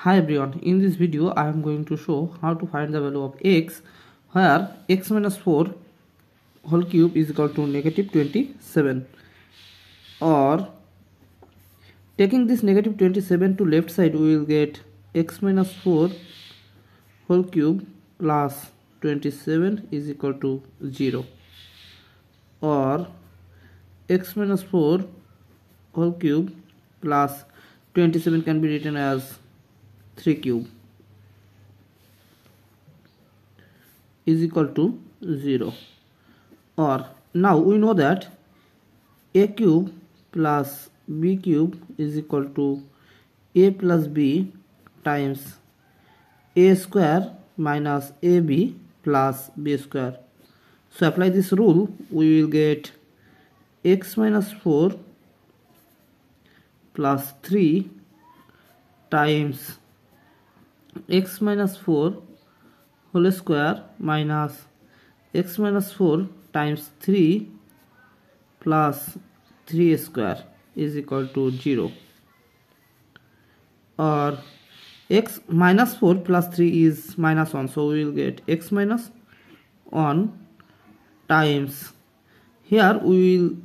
Hi everyone, in this video I am going to show how to find the value of x where x minus 4 whole cube is equal to negative 27, or taking this negative 27 to left side we will get x minus 4 whole cube plus 27 is equal to 0, or x minus 4 whole cube plus 27 can be written as 3 cube is equal to 0. Or now we know that a cube plus b cube is equal to a plus b times a square minus ab plus b square. So apply this rule, we will get x minus 4 plus 3 times x minus 4 whole square minus x minus 4 times 3 plus 3 square is equal to 0, or x minus 4 plus 3 is minus 1, so we will get x minus 1 times, here we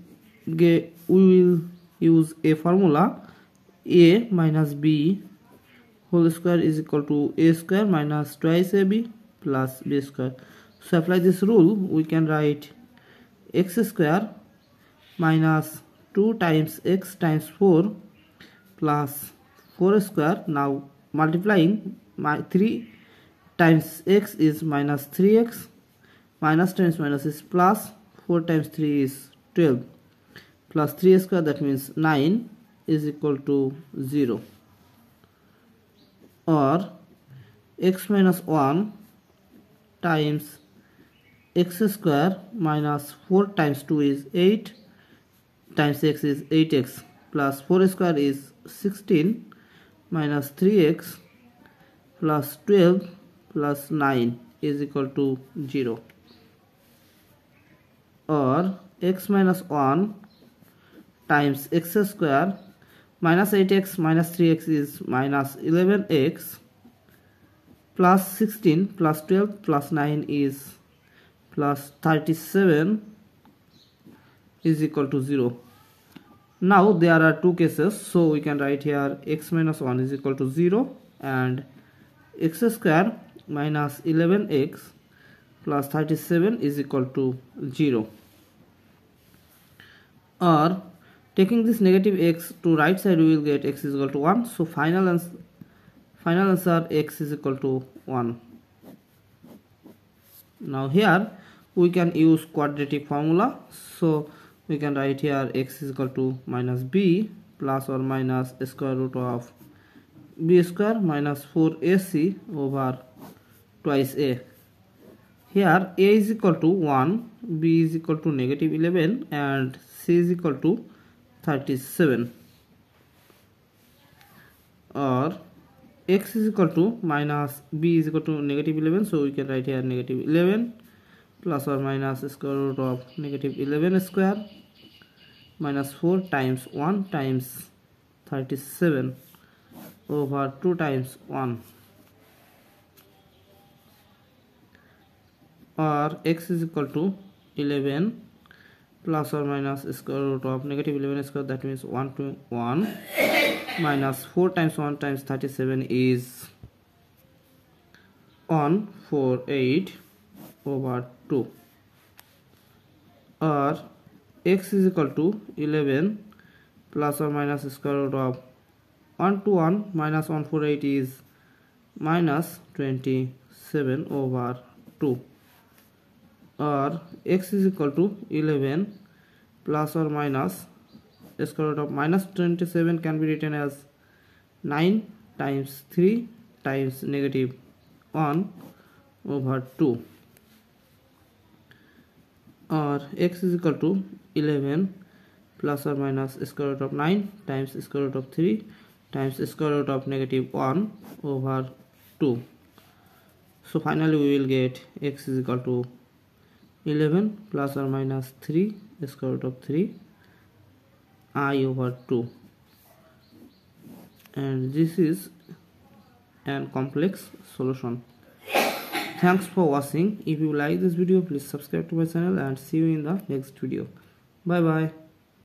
will use a formula, a minus b whole square is equal to a square minus twice ab plus b square. So apply this rule, we can write x square minus 2 times x times 4 plus 4 square. Now multiplying, my 3 times x is minus 3x, minus times minus is plus, 4 times 3 is 12, plus 3 square, that means 9 is equal to 0, or x minus 1 times x square minus 4 times 2 is 8 times x is 8x plus 4 square is 16 minus 3x plus 12 plus 9 is equal to 0, or x minus 1 times x square minus 8x minus 3x is minus 11x plus 16 plus 12 plus 9 is plus 37 is equal to 0. Now there are two cases, so we can write here x minus 1 is equal to 0 and x square minus 11x plus 37 is equal to 0, or taking this negative x to right side we will get x is equal to 1, so final answer x is equal to 1. Now here we can use quadratic formula, so we can write here x is equal to minus b plus or minus square root of b square minus 4ac over twice a. Here a is equal to 1, b is equal to negative 11 and c is equal to 37, or x is equal to minus b is equal to negative 11, so we can write here negative 11 plus or minus square root of negative 11 square minus 4 times 1 times 37 over 2 times 1, or x is equal to 11 plus or minus square root of negative 11 square, that means 1 to 1 minus 4 times 1 times 37 is 148 over 2, or x is equal to 11 plus or minus square root of 1 to 1 minus 148 is minus 27 over 2, or x is equal to 11 plus or minus square root of minus 27 can be written as 9 times 3 times negative 1 over 2, or x is equal to 11 plus or minus square root of 9 times square root of 3 times square root of negative 1 over 2. So finally we will get x is equal to 11 plus or minus 3 square root of 3 I over 2, and this is and complex solution. Thanks for watching. If you like this video, please subscribe to my channel and see you in the next video. Bye bye.